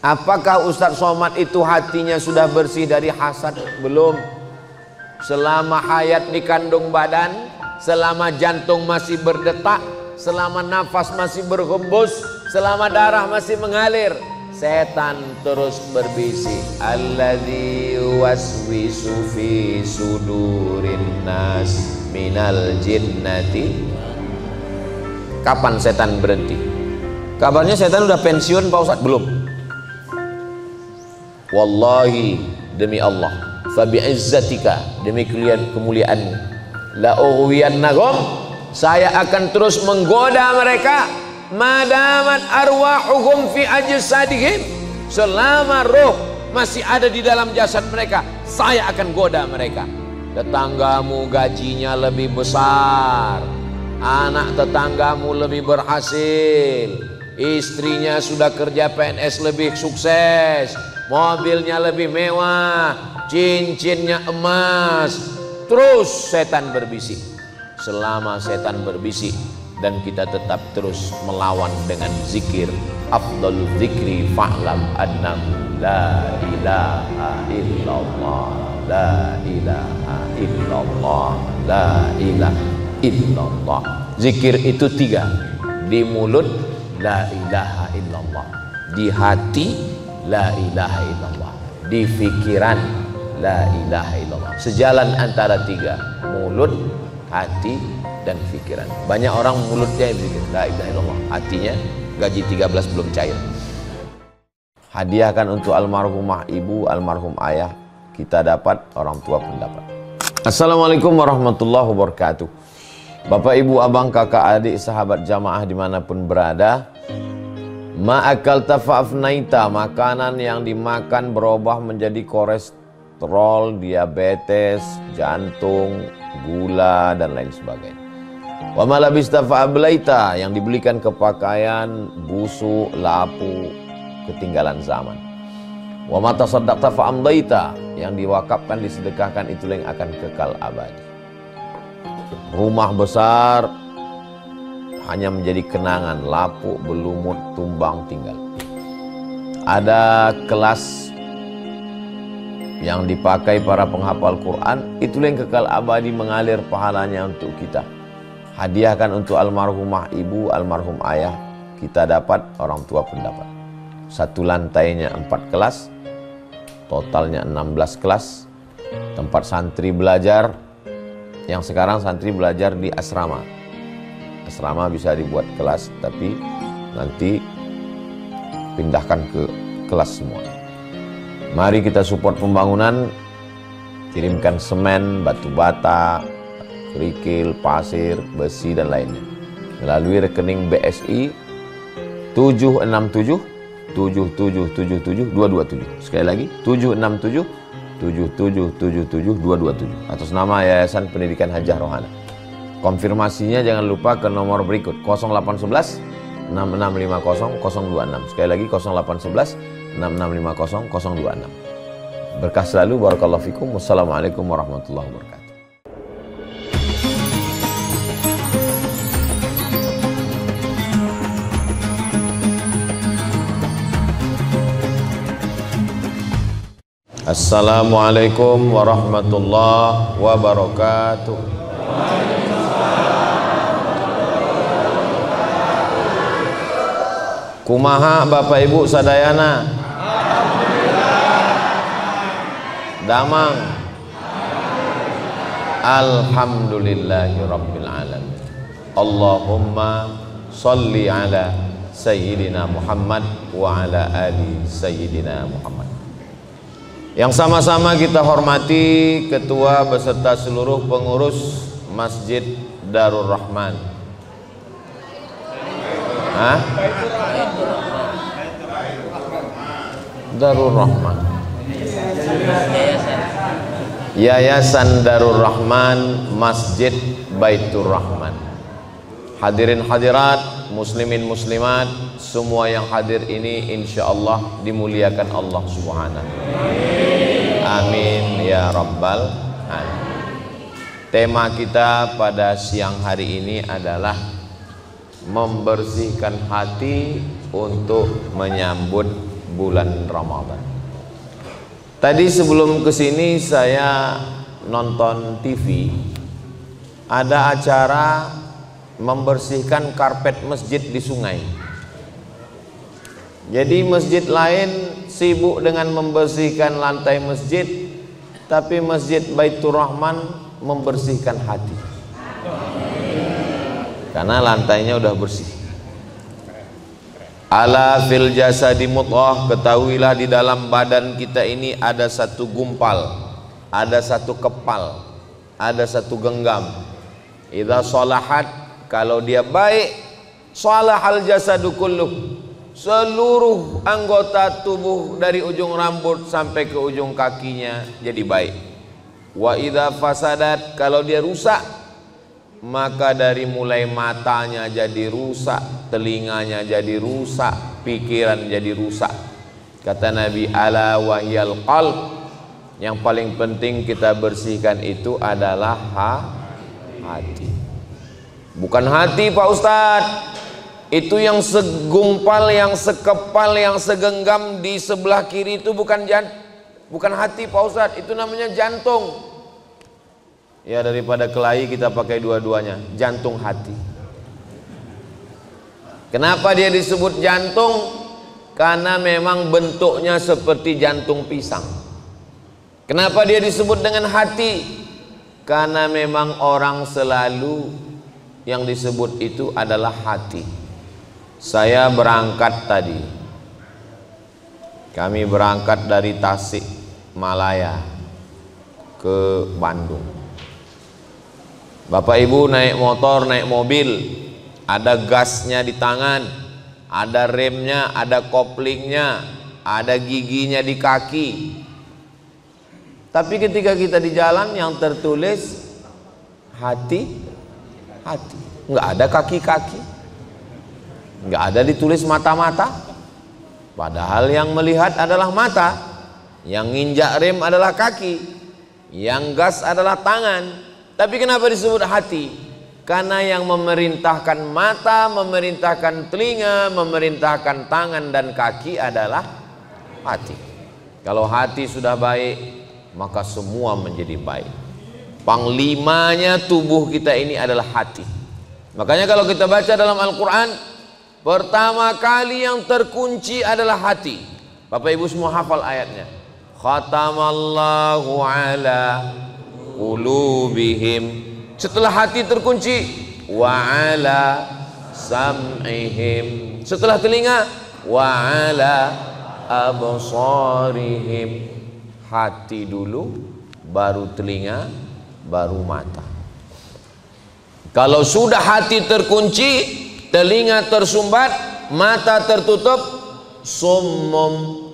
Apakah Ustadz Somad itu hatinya sudah bersih dari hasad? Belum. Selama hayat di kandung badan, selama jantung masih berdetak, selama nafas masih berhembus, selama darah masih mengalir, setan terus berbisik. Alladzi waswisu fi sudurin nas minal jinnati. Kapan setan berhenti? Kabarnya setan udah pensiun Pak Ustadz? Belum. Wallahi, demi Allah, fa bi'izzatika, demi kemuliaan, la ughwiyannahum, saya akan terus menggoda mereka, madamat arwahuhum fi ajsadihim, selama roh masih ada di dalam jasad mereka, saya akan goda mereka. Tetanggamu gajinya lebih besar, anak tetanggamu lebih berhasil, istrinya sudah kerja PNS lebih sukses, mobilnya lebih mewah, cincinnya emas. Terus setan berbisik. Selama setan berbisik dan kita tetap terus melawan dengan zikir, afdalul zikri fa'lam annahu la ilaha illallah, la ilaha illallah, la ilaha illallah. Zikir itu 3. Di mulut la ilaha illallah, di hati la ilaha illallah, di fikiran la ilaha illallah. Sejalan antara 3, mulut, hati, dan fikiran. Banyak orang mulutnya berzikir la ilaha illallah, hatinya gaji 13 belum cair. Hadiahkan untuk almarhumah ibu, almarhum ayah, kita dapat, orang tua pun dapat. Assalamualaikum warahmatullahi wabarakatuh. Bapak, ibu, abang, kakak, adik, sahabat jamaah dimanapun berada, ma'akal tafa'afnaita, makanan yang dimakan berubah menjadi kolesterol, diabetes, jantung, gula, dan lain sebagainya. Wa malabista fa'ablaita, yang dibelikan ke pakaian, busuk, lapu, ketinggalan zaman. Wa matasaddaqta fa'amdaita, yang diwakafkan, disedekahkan, itu yang akan kekal abadi. Rumah besar hanya menjadi kenangan, lapuk, berlumut, tumbang, tinggal. Ada kelas yang dipakai para penghafal Quran, itulah yang kekal abadi, mengalir pahalanya untuk kita. Hadiahkan untuk almarhumah ibu, almarhum ayah, kita dapat, orang tua pun dapat. Satu lantainya 4 kelas, totalnya 16 kelas, tempat santri belajar. Yang sekarang santri belajar di asrama. Asrama bisa dibuat kelas, tapi nanti pindahkan ke kelas semua. Mari kita support pembangunan, kirimkan semen, batu bata, kerikil, pasir, besi, dan lainnya melalui rekening BSI 767 7777 227. Sekali lagi 767 7777 227 atas nama Yayasan Pendidikan Hajah Rohana. Konfirmasinya jangan lupa ke nomor berikut 0811 6650 026. Sekali lagi 0811 6650 026. Berkah selalu, barakallahu fikum. Wassalamualaikum warahmatullahi wabarakatuh. Assalamualaikum warahmatullahi wabarakatuh. Kumaha Bapak Ibu sadayana? Damang. Alhamdulillahi rabbil alamin. Allahumma salli ala Sayyidina Muhammad wa ala ali Sayyidina Muhammad. Yang sama-sama kita hormati ketua beserta seluruh pengurus Masjid Darur Rahman. Hah? Darur Rahman. Yayasan Darur Rahman, Masjid Baitur Rahman. Hadirin hadirat, muslimin muslimat, semua yang hadir ini insyaallah dimuliakan Allah Subhanahu. Amin ya rabbal alamin. Tema kita pada siang hari ini adalah membersihkan hati untuk menyambut bulan Ramadan. Tadi sebelum kesini saya nonton TV, ada acara membersihkan karpet masjid di sungai. Jadi masjid lain sibuk dengan membersihkan lantai masjid, tapi Masjid Baitur Rahman membersihkan hati, karena lantainya udah bersih. Ala fil jasadi mudghah, ketahuilah di dalam badan kita ini ada satu gumpal, ada satu kepal, ada satu genggam. Idza salahat, kalau dia baik, salahal jasadu kulluh, seluruh anggota tubuh dari ujung rambut sampai ke ujung kakinya jadi baik. Wa idza fasadat, kalau dia rusak, maka dari mulai matanya jadi rusak, telinganya jadi rusak, pikiran jadi rusak. Kata Nabi, ala wahyal qalb, yang paling penting kita bersihkan itu adalah hati. Bukan hati Pak Ustadz, itu yang segumpal, yang sekepal, yang segenggam di sebelah kiri itu bukan hati Pak Ustadz, itu namanya jantung. Ya, daripada kelahi kita pakai dua-duanya, jantung hati. Kenapa dia disebut jantung? Karena memang bentuknya seperti jantung pisang. Kenapa dia disebut dengan hati? Karena memang orang selalu yang disebut itu adalah hati. Saya berangkat tadi, kami berangkat dari Tasik Malaya ke Bandung. Bapak Ibu naik motor, naik mobil, ada gasnya di tangan, ada remnya, ada koplingnya, ada giginya di kaki. Tapi ketika kita di jalan yang tertulis hati, nggak ada kaki-kaki, nggak ada ditulis mata-mata. Padahal yang melihat adalah mata, yang nginjak rem adalah kaki, yang gas adalah tangan. Tapi kenapa disebut hati? Karena yang memerintahkan mata, memerintahkan telinga, memerintahkan tangan dan kaki adalah hati. Kalau hati sudah baik, maka semua menjadi baik. Panglimanya tubuh kita ini adalah hati. Makanya kalau kita baca dalam Al-Quran, pertama kali yang terkunci adalah hati. Bapak Ibu semua hafal ayatnya. Khatamallahu ala qulubihim, setelah hati terkunci, wa ala sam'ihim, setelah telinga, wa ala absarihim, hati dulu, baru telinga, baru mata. Kalau sudah hati terkunci, telinga tersumbat, mata tertutup, summum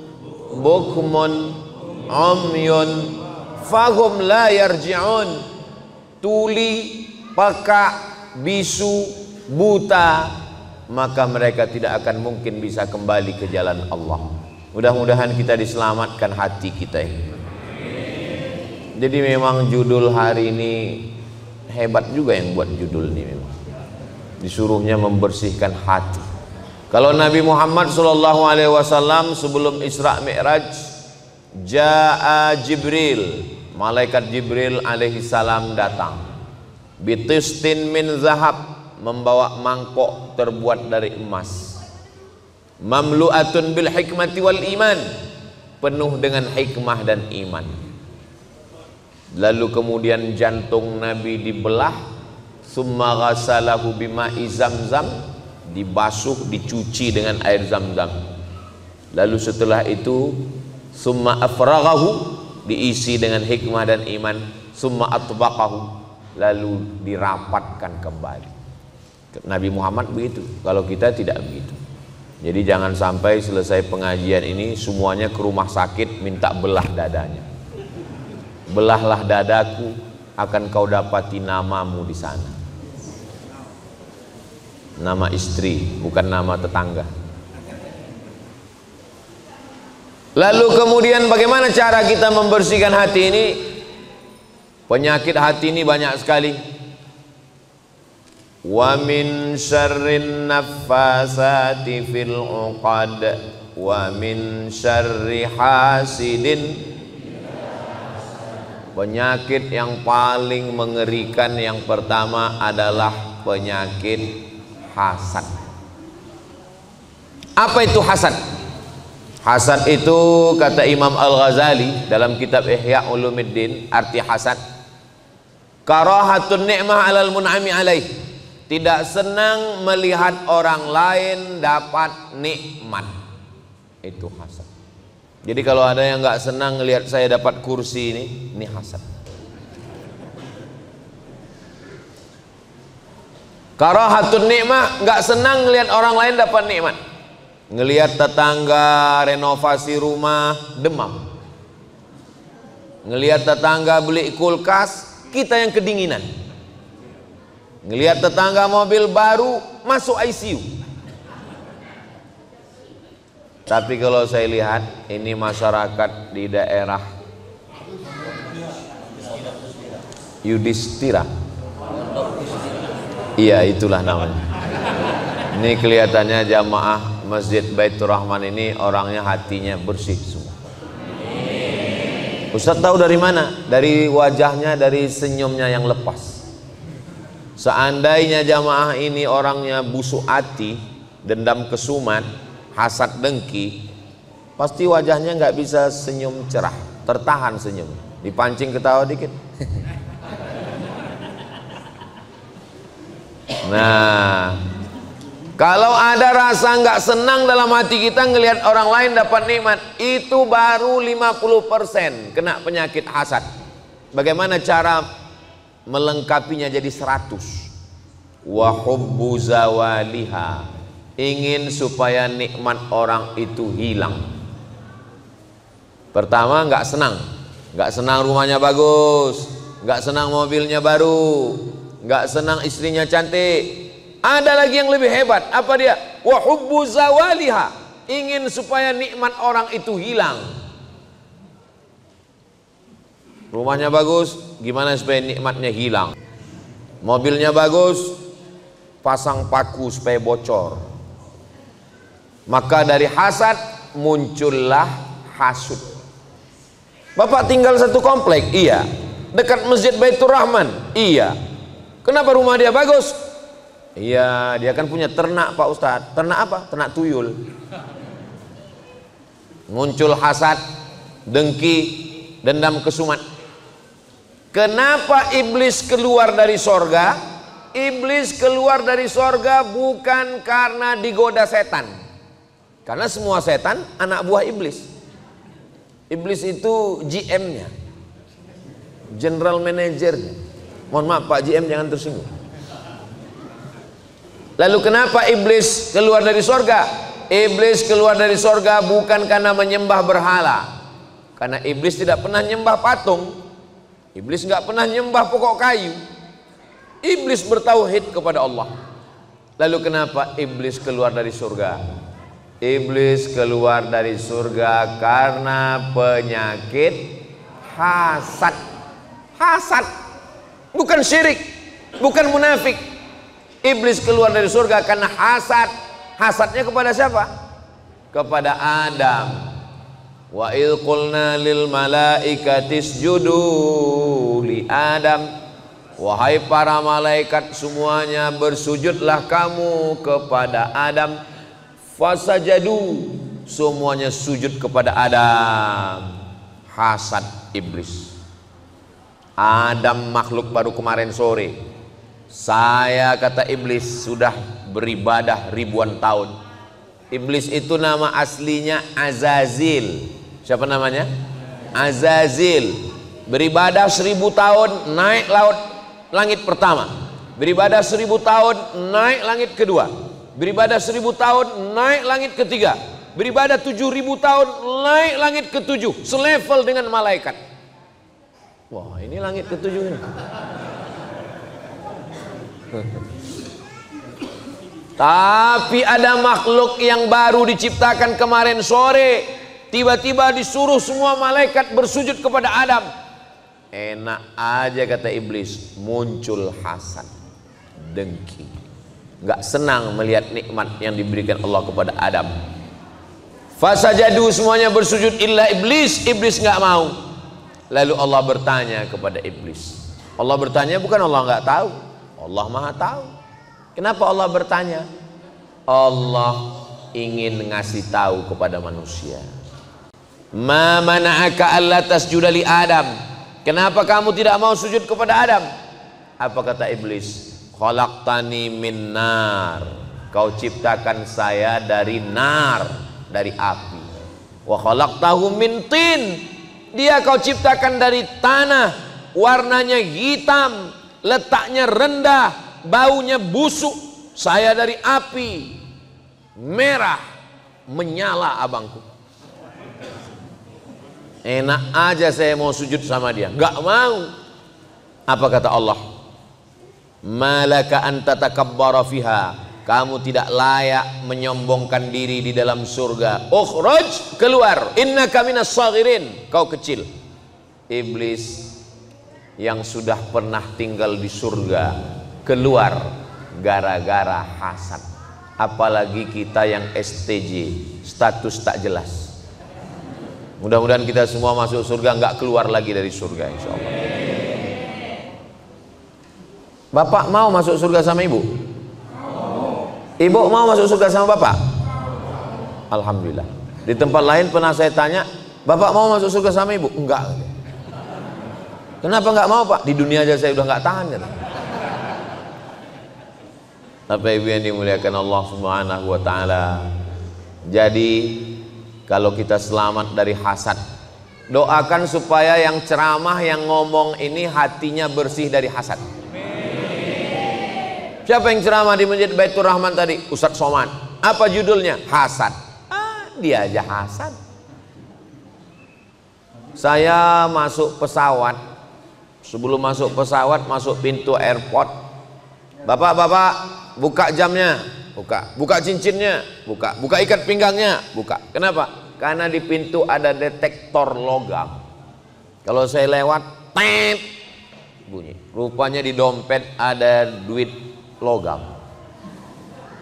bukmun umyun fahum la yarji'un, tuli, peka, bisu, buta, maka mereka tidak akan mungkin bisa kembali ke jalan Allah. Mudah-mudahan kita diselamatkan hati kita ini. Jadi memang judul hari ini hebat juga yang buat judul ini, memang disuruhnya membersihkan hati. Kalau Nabi Muhammad SAW sebelum Isra Mi'raj, Ja'a Jibril, malaikat Jibril alaihi salam datang, bitistin min zahab, membawa mangkok terbuat dari emas, mamlu'atun bil hikmati wal iman, penuh dengan hikmah dan iman. Lalu kemudian jantung Nabi dibelah, summa ghasalahu bima'i zamzam, dibasuh, dicuci dengan air Zamzam. Lalu setelah itu summa afraghahu, diisi dengan hikmah dan iman, summa atbaqahu, lalu dirapatkan kembali. Nabi Muhammad begitu, kalau kita tidak begitu. Jadi jangan sampai selesai pengajian ini semuanya ke rumah sakit minta belah dadanya. Belahlah dadaku, akan kau dapati namamu di sana. Nama istri, bukan nama tetangga. Lalu kemudian bagaimana cara kita membersihkan hati ini? Penyakit hati ini banyak sekali. Wa min syarrin naffasati fil uqad, wa min syarri hasidin. Penyakit yang paling mengerikan yang pertama adalah penyakit hasad. Apa itu hasad? Hasad itu kata Imam Al-Ghazali dalam kitab Ihya Ulumuddin, arti hasad karahatun ni'mah alal mun'ami alaih, tidak senang melihat orang lain dapat nikmat. Itu hasad. Jadi kalau ada yang nggak senang melihat saya dapat kursi ini hasad. Karahatun ni'mah, nggak senang melihat orang lain dapat nikmat. Ngelihat tetangga renovasi rumah, demam. Ngelihat tetangga beli kulkas, kita yang kedinginan. Ngelihat tetangga mobil baru, masuk ICU. Tapi kalau saya lihat ini masyarakat di daerah Yudhistira, iya itulah namanya. Ini kelihatannya jamaah Masjid Baitur Rahman ini orangnya hatinya bersih semua. Ustaz tahu dari mana? Dari wajahnya, dari senyumnya yang lepas. Seandainya jamaah ini orangnya busuk hati, dendam kesumat, hasad dengki, pasti wajahnya nggak bisa senyum cerah, tertahan senyum, dipancing ketawa dikit. Nah, kalau ada rasa nggak senang dalam hati kita ngelihat orang lain dapat nikmat, itu baru 50% kena penyakit hasad. Bagaimana cara melengkapinya jadi 100? Wa hubbu zawaliha, ingin supaya nikmat orang itu hilang. Pertama nggak senang rumahnya bagus, nggak senang mobilnya baru, nggak senang istrinya cantik. Ada lagi yang lebih hebat, apa dia? Wa hubbu zawaliha, ingin supaya nikmat orang itu hilang. Rumahnya bagus, gimana supaya nikmatnya hilang? Mobilnya bagus, pasang paku supaya bocor. Maka dari hasad muncullah hasud. Bapak tinggal satu komplek, iya. Dekat Masjid Baitur Rahman, iya. Kenapa rumah dia bagus? Iya, dia kan punya ternak Pak Ustadz. Ternak apa? Ternak tuyul. Muncul hasad, dengki, dendam kesumat. Kenapa iblis keluar dari sorga? Iblis keluar dari sorga bukan karena digoda setan. Karena semua setan anak buah iblis. Iblis itu GM-nya, General Manager-nya. Mohon maaf Pak GM, jangan tersinggung. Lalu kenapa iblis keluar dari sorga? Iblis keluar dari sorga bukan karena menyembah berhala. Karena iblis tidak pernah nyembah patung. Iblis nggak pernah nyembah pokok kayu. Iblis bertauhid kepada Allah. Lalu kenapa iblis keluar dari surga? Iblis keluar dari surga karena penyakit hasad. Hasad, bukan syirik, bukan munafik. Iblis keluar dari surga karena hasad. Hasadnya kepada siapa? Kepada Adam. Wa idh qulna lil malaikati isjudu li Adam. Wahai para malaikat semuanya, bersujudlah kamu kepada Adam. Fasajadu, semuanya sujud kepada Adam. Hasad iblis. Adam makhluk baru kemarin sore. Saya, kata iblis, sudah beribadah ribuan tahun. Iblis itu nama aslinya Azazil. Siapa namanya? Azazil. Beribadah 1000 tahun, naik langit pertama. Beribadah 1000 tahun, naik langit kedua. Beribadah 1000 tahun, naik langit ketiga. Beribadah 7000 tahun, naik langit ketujuh. Selevel dengan malaikat. Wah, ini langit ketujuh ini. Tapi ada makhluk yang baru diciptakan kemarin sore, tiba-tiba disuruh semua malaikat bersujud kepada Adam. Enak aja kata iblis, muncul hasad, dengki, nggak senang melihat nikmat yang diberikan Allah kepada Adam. Fasajadu, semuanya bersujud illa iblis. Iblis nggak mau. Lalu Allah bertanya kepada iblis. Allah bertanya bukan Allah nggak tahu, Allah maha tahu. Kenapa Allah bertanya? Allah ingin ngasih tahu kepada manusia. Ma mana'aka alla tasjuda li Adam. Kenapa kamu tidak mau sujud kepada Adam? Apa kata iblis? Khalaqtani min nar. Kau ciptakan saya dari nar, dari api. Wa khalaqtahu min tin. Dia kau ciptakan dari tanah, warnanya hitam, letaknya rendah, baunya busuk. Saya dari api, merah, menyala abangku. Enak aja saya mau sujud sama dia, nggak mau. Apa kata Allah? Malaka anta takabbara fiha. Kamu tidak layak menyombongkan diri di dalam surga. Ukhraj, keluar. Innaka minas saghirin. Kau kecil. Iblis yang sudah pernah tinggal di surga keluar gara-gara hasad. Apalagi kita yang STJ, status tak jelas. Mudah-mudahan kita semua masuk surga, nggak keluar lagi dari surga, insya Allah. Bapak mau masuk surga sama ibu? Ibu mau masuk surga sama bapak? Alhamdulillah. Di tempat lain pernah saya tanya, bapak mau masuk surga sama ibu? Enggak. Kenapa enggak mau, Pak? Di dunia aja saya udah enggak tahan ya. Bapak ibu yang dimuliakan Allah Subhanahu wa taala. Jadi kalau kita selamat dari hasad, doakan supaya yang ceramah, yang ngomong ini hatinya bersih dari hasad. Siapa yang ceramah di Masjid Baitur Rahman tadi? Ustadz Somad. Apa judulnya? Hasad. Dia aja hasad. Saya masuk pesawat. Sebelum masuk pesawat, masuk pintu airport. Bapak-bapak, buka jamnya, buka cincinnya, buka ikat pinggangnya, buka. Kenapa? Karena di pintu ada detektor logam. Kalau saya lewat, tet, bunyi. Rupanya di dompet ada duit logam.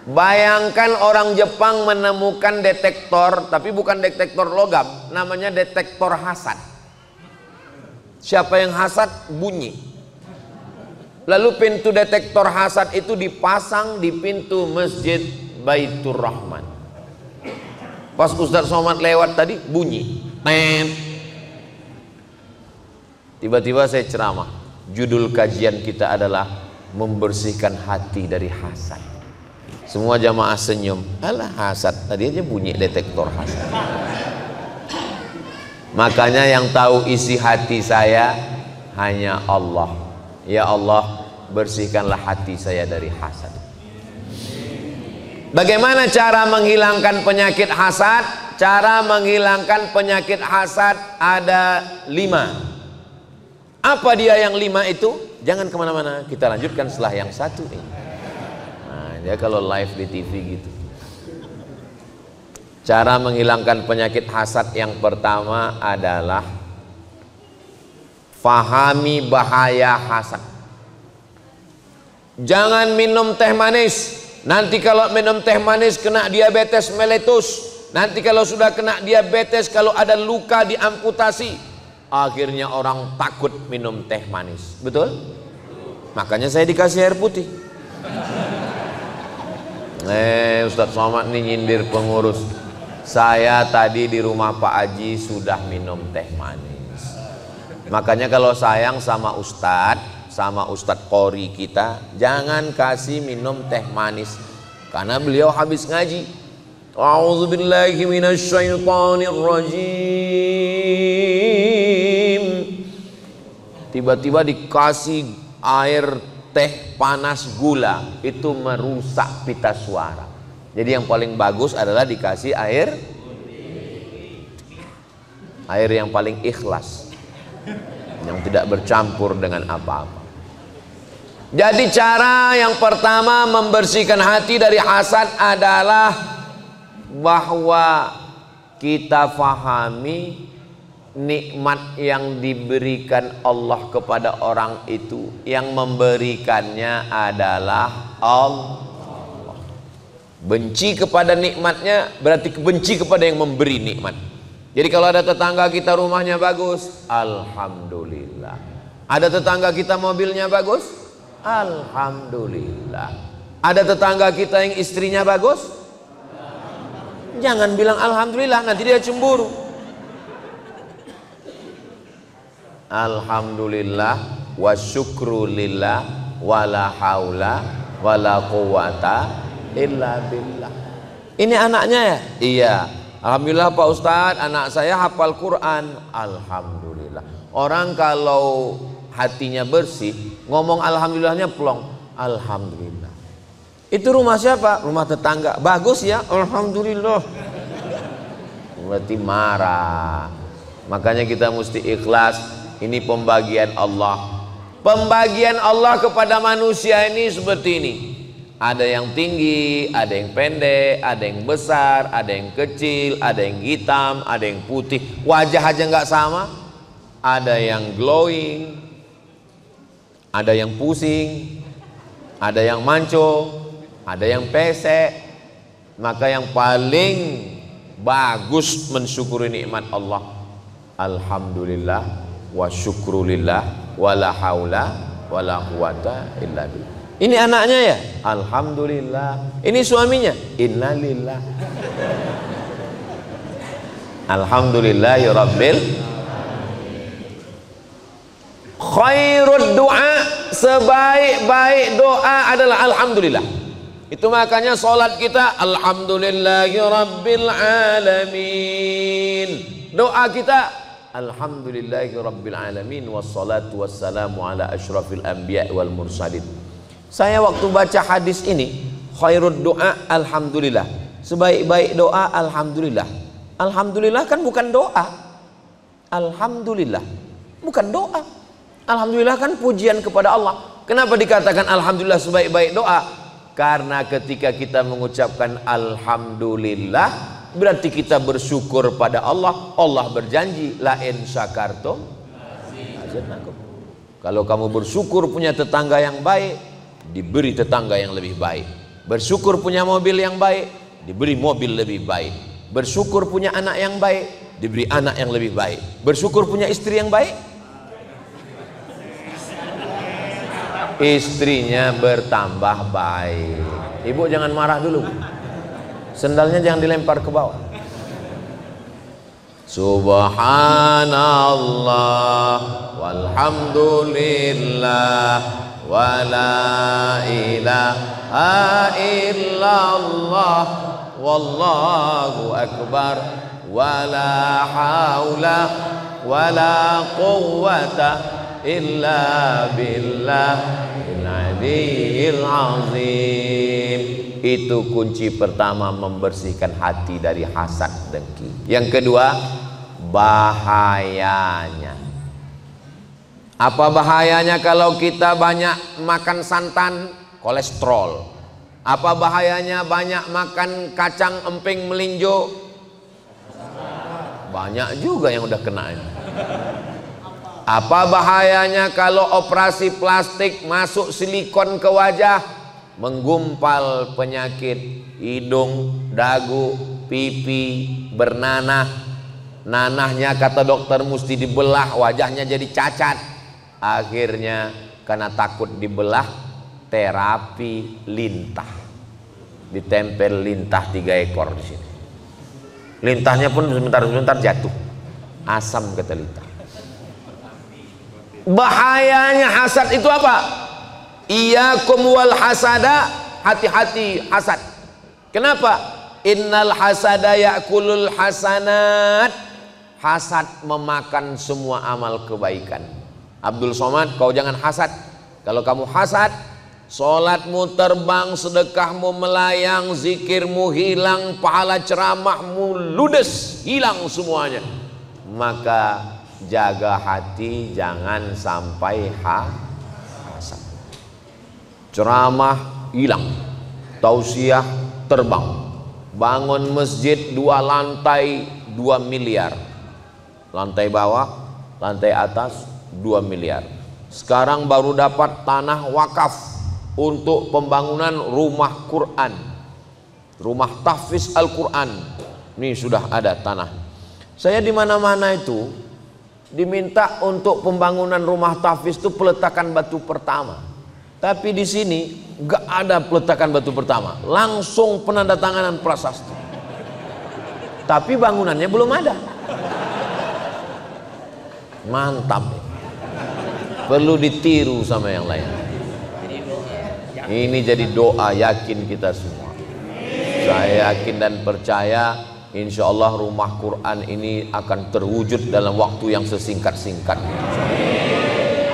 Bayangkan orang Jepang menemukan detektor, tapi bukan detektor logam, namanya detektor hasad. Siapa yang hasad? Bunyi. Lalu pintu detektor hasad itu dipasang di pintu Masjid Baitur Rahman. Pas Ustadz Somad lewat tadi, bunyi. Tiba-tiba saya ceramah. Judul kajian kita adalah membersihkan hati dari hasad. Semua jamaah senyum. Alah, hasad, tadi aja bunyi detektor hasad. Makanya yang tahu isi hati saya hanya Allah. Ya Allah, bersihkanlah hati saya dari hasad. Bagaimana cara menghilangkan penyakit hasad? Cara menghilangkan penyakit hasad ada 5. Apa dia yang 5 itu? Jangan kemana-mana, kita lanjutkan setelah yang 1 ini. Nah, dia kalau live di TV gitu. Cara menghilangkan penyakit hasad yang pertama adalah fahami bahaya hasad. Jangan minum teh manis. Nanti kalau minum teh manis kena diabetes meletus. Nanti kalau sudah kena diabetes, kalau ada luka diamputasi. Akhirnya orang takut minum teh manis. Betul? Makanya saya dikasih air putih. Ustadz Somad ini nyindir pengurus. Saya tadi di rumah Pak Haji sudah minum teh manis. Makanya kalau sayang sama Ustadz Qori kita, jangan kasih minum teh manis. Karena beliau habis ngaji. A'udzubillahi minasyaitonirrajim. Tiba-tiba dikasih air teh panas gula, itu merusak pita suara. Jadi yang paling bagus adalah dikasih air yang paling ikhlas, yang tidak bercampur dengan apa-apa. Jadi cara yang pertama membersihkan hati dari hasad adalah bahwa kita fahami nikmat yang diberikan Allah kepada orang itu, yang memberikannya adalah Allah. Benci kepada nikmatnya berarti benci kepada yang memberi nikmat. Jadi kalau ada tetangga kita rumahnya bagus, alhamdulillah. Ada tetangga kita mobilnya bagus, alhamdulillah. Ada tetangga kita yang istrinya bagus, jangan bilang alhamdulillah, nanti dia cemburu. Alhamdulillah wa syukrulillah wala haula wala quwata illa billah. Ini anaknya ya? Iya. Alhamdulillah Pak Ustadz, anak saya hafal Quran. Alhamdulillah. Orang kalau hatinya bersih, ngomong alhamdulillahnya plong. Alhamdulillah. Itu rumah siapa? Rumah tetangga. Bagus ya? Alhamdulillah. Berarti marah. Makanya kita mesti ikhlas. Ini pembagian Allah. Pembagian Allah kepada manusia ini seperti ini. Ada yang tinggi, ada yang pendek, ada yang besar, ada yang kecil, ada yang hitam, ada yang putih. Wajah aja nggak sama. Ada yang glowing, ada yang pusing, ada yang manco, ada yang pesek. Maka yang paling bagus mensyukuri nikmat Allah, alhamdulillah wa syukrulillah wala haula wala quwata illa billah. Ini anaknya ya, alhamdulillah. Ini suaminya, innalillah. Alhamdulillahi rabbil. Khairud doa, sebaik-baik doa adalah alhamdulillah. Itu makanya sholat kita alhamdulillahi rabbil alamin. Doa kita alhamdulillahi rabbil alamin, wassalatu wassalamu ala asyrafil anbiya wal mursalin. Saya waktu baca hadis ini, khairud doa alhamdulillah, sebaik-baik doa alhamdulillah. Alhamdulillah kan bukan doa. Alhamdulillah bukan doa. Alhamdulillah kan pujian kepada Allah. Kenapa dikatakan alhamdulillah sebaik-baik doa? Karena ketika kita mengucapkan alhamdulillah, berarti kita bersyukur pada Allah. Allah berjanji, la in syakartum azidannakum. Kalau kamu bersyukur punya tetangga yang baik, diberi tetangga yang lebih baik. Bersyukur punya mobil yang baik, diberi mobil lebih baik. Bersyukur punya anak yang baik, diberi anak yang lebih baik. Bersyukur punya istri yang baik, istrinya bertambah baik. Ibu jangan marah dulu, sendalnya jangan dilempar ke bawah. Subhanallah walhamdulillah wa la ilaha illallah wallahu akbar wa la haula wa la quwwata illa billahil aliyyil azim. Itu kunci pertama membersihkan hati dari hasad dengki. Yang kedua, bahayanya. Apa bahayanya kalau kita banyak makan santan? Kolesterol. Apa bahayanya banyak makan kacang emping melinjo? Banyak juga yang udah kena ini. Apa bahayanya kalau operasi plastik masuk silikon ke wajah, menggumpal penyakit hidung, dagu, pipi, bernanah. Nanahnya kata dokter mesti dibelah, wajahnya jadi cacat. Akhirnya karena takut dibelah, terapi lintah. Ditempel lintah 3 ekor di sini. Lintahnya pun sebentar-sebentar jatuh. Asam kata lintah. Bahayanya hasad itu apa? Iyyakum wal hasada, hati-hati hasad. Kenapa? Innal hasada ya'kulul hasanat. Hasad memakan semua amal kebaikan. Abdul Somad, kau jangan hasad. Kalau kamu hasad, sholatmu terbang, sedekahmu melayang, zikirmu hilang, pahala ceramahmu ludes, hilang semuanya. Maka jaga hati, jangan sampai hasad. Ceramah hilang, tausiah terbang, bangun masjid 2 lantai 2 miliar, lantai bawah, lantai atas 2 miliar. Sekarang baru dapat tanah wakaf untuk pembangunan rumah Quran rumah tahfiz Al-Quran. Ini sudah ada tanah. Saya di mana-mana itu diminta untuk pembangunan rumah tahfiz itu peletakan batu pertama. Tapi di sini nggak ada peletakan batu pertama, langsung penandatanganan prasasti. Tapi bangunannya belum ada. Mantap. Perlu ditiru sama yang lain. Ini jadi doa yakin kita semua. Saya yakin dan percaya insya Allah rumah Quran ini akan terwujud dalam waktu yang sesingkat-singkatnya.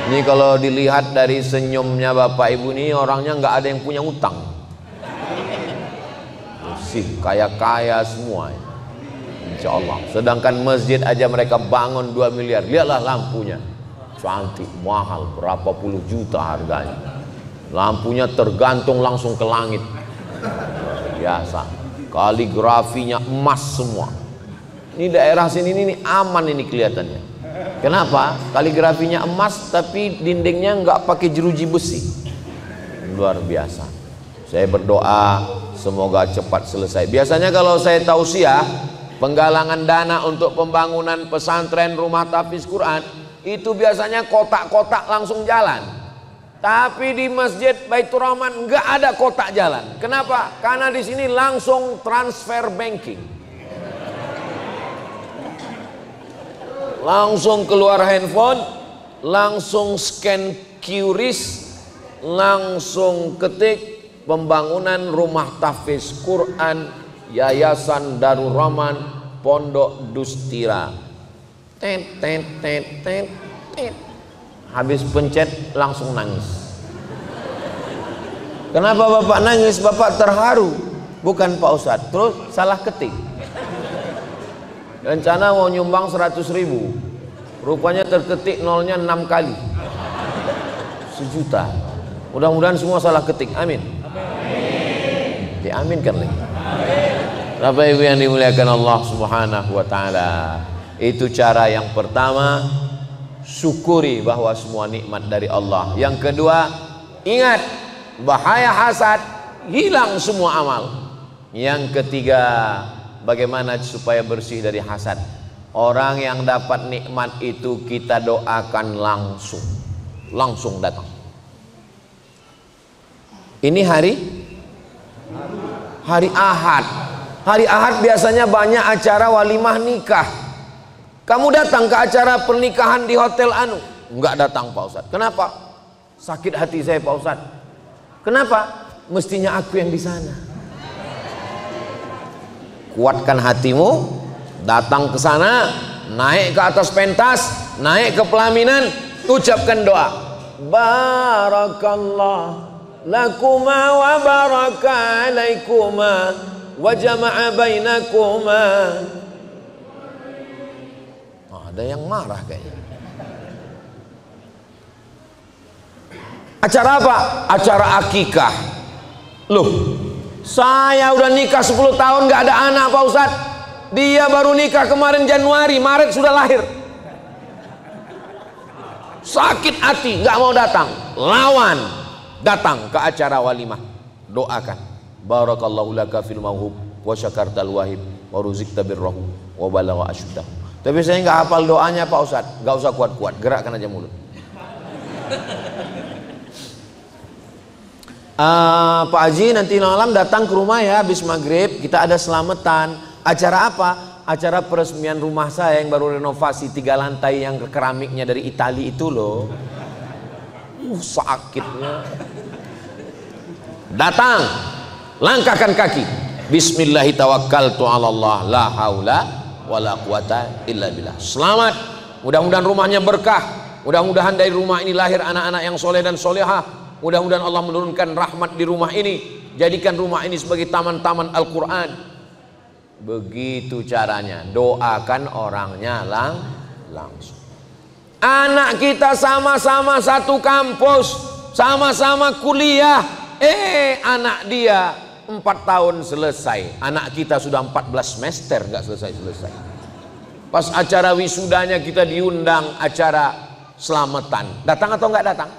Ini kalau dilihat dari senyumnya Bapak Ibu ini, orangnya nggak ada yang punya utang. Bersih, kaya-kaya semua. Insya Allah. Sedangkan masjid aja mereka bangun 2 miliar. Lihatlah lampunya. Cantik, mahal, berapa puluh juta harganya. Lampunya tergantung langsung ke langit. Biasa. Kaligrafinya emas semua. Ini daerah sini ini aman ini kelihatannya. Kenapa? Kaligrafinya emas tapi dindingnya nggak pakai jeruji besi. Luar biasa. Saya berdoa semoga cepat selesai. Biasanya kalau saya tausiah penggalangan dana untuk pembangunan pesantren rumah tahfiz Quran, itu biasanya kotak-kotak langsung jalan. Tapi di Masjid Baitur Rahman nggak ada kotak jalan. Kenapa? Karena di sini langsung transfer banking. Langsung keluar handphone, langsung scan QRIS, langsung ketik pembangunan rumah tahfiz Quran Yayasan Darul Rahman Pondok Dustira. Tet tet tet tet tet. Habis pencet langsung nangis. Kenapa Bapak nangis? Bapak terharu. Bukan Pak Ustadz. Terus salah ketik. Rencana mau nyumbang 100.000, rupanya terketik nolnya 6 kali. 1 juta. Mudah-mudahan semua salah ketik. Amin. Diaminkan lagi. Bapak Ibu yang dimuliakan Allah Subhanahu wa taala. Itu cara yang pertama, syukuri bahwa semua nikmat dari Allah. Yang kedua, ingat bahaya hasad, hilang semua amal. Yang ketiga, bagaimana supaya bersih dari hasad? Orang yang dapat nikmat itu kita doakan langsung datang. Ini hari Ahad. Hari Ahad biasanya banyak acara walimah nikah. Kamu datang ke acara pernikahan di Hotel Anu? Enggak datang Pak Ustadz. Kenapa? Sakit hati saya Pak Ustadz. Kenapa? Mestinya aku yang di sana. Kuatkan hatimu, datang ke sana, naik ke atas pentas, naik ke pelaminan, ucapkan doa. Barakallah lakuma wa baraka alaikuma wa jama'a bainakuma. Ada yang marah kayaknya. Acara apa? Acara akikah. Loh, saya udah nikah 10 tahun nggak ada anak Pak Ustadz. Dia baru nikah kemarin Januari, Maret sudah lahir. Sakit hati, nggak mau datang. Lawan, datang ke acara walimah. Doakan. Barakallahu laka fil mauhub wa syakartal wahib wa ruzikta birrahu wa balagha asyuddahu. Tapi saya nggak hafal doanya Pak Ustadz. Nggak usah kuat-kuat, gerakkan aja mulut. Pak Haji nanti malam datang ke rumah ya habis maghrib, kita ada selamatan. Acara apa? Acara peresmian rumah saya yang baru renovasi 3 lantai yang keramiknya dari Itali itu loh. Sakitnya. Datang, langkahkan kaki. Bismillahirrahmanirrahim. La haula wala quwata illa billah. Selamat. Mudah-mudahan rumahnya berkah. Mudah-mudahan dari rumah ini lahir anak-anak yang soleh dan solehah. Mudah-mudahan Allah menurunkan rahmat di rumah ini. Jadikan rumah ini sebagai taman-taman Al-Quran. Begitu caranya. Doakan orangnya langsung. Anak kita sama-sama satu kampus, sama-sama kuliah. Anak dia 4 tahun selesai. Anak kita sudah 14 semester nggak selesai-selesai. Pas acara wisudanya kita diundang acara selamatan. Datang atau nggak datang?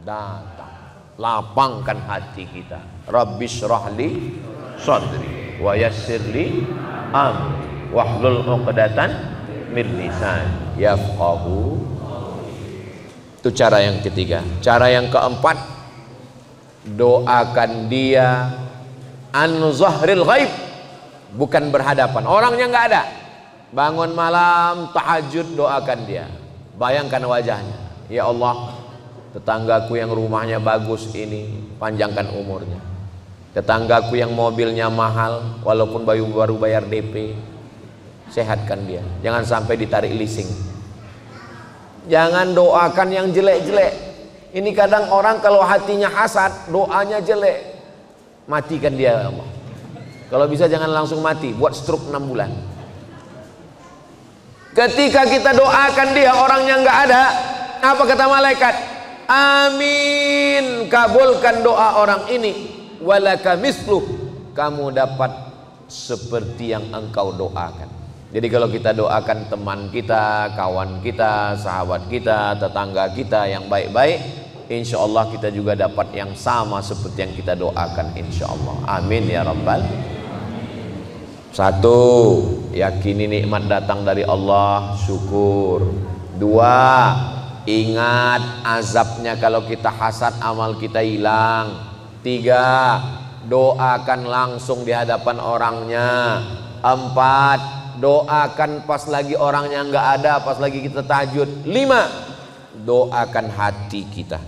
Datang. Lapangkan hati kita. Rabbishrahli sadri wa yassir li amri wahlul 'uqdatan min lisan yafqahu. Itu cara yang ketiga. Cara yang keempat, doakan dia an zahril ghaib, bukan berhadapan, orangnya nggak ada. Bangun malam tahajud, doakan dia, bayangkan wajahnya. Ya Allah, tetanggaku yang rumahnya bagus ini panjangkan umurnya, tetanggaku yang mobilnya mahal walaupun baru bayar DP, sehatkan dia, jangan sampai ditarik leasing. Jangan doakan yang jelek-jelek. Ini kadang orang kalau hatinya hasad, doanya jelek, matikan dia ya Allah. Kalau bisa jangan langsung mati, buat stroke 6 bulan. Ketika kita doakan dia, orangnya nggak ada, apa kata malaikat? Amin, kabulkan doa orang ini. Walaka misluh, kamu dapat seperti yang engkau doakan. Jadi kalau kita doakan teman kita, kawan kita, sahabat kita, tetangga kita yang baik-baik, insya Allah kita juga dapat yang sama seperti yang kita doakan, insya Allah. Amin ya rabbal. Satu, yakini nikmat datang dari Allah, syukur. Dua, ingat azabnya kalau kita hasad, amal kita hilang. Tiga, doakan langsung di hadapan orangnya. Empat, doakan pas lagi orangnya nggak ada, pas lagi kita tahajud. 5, doakan hati kita.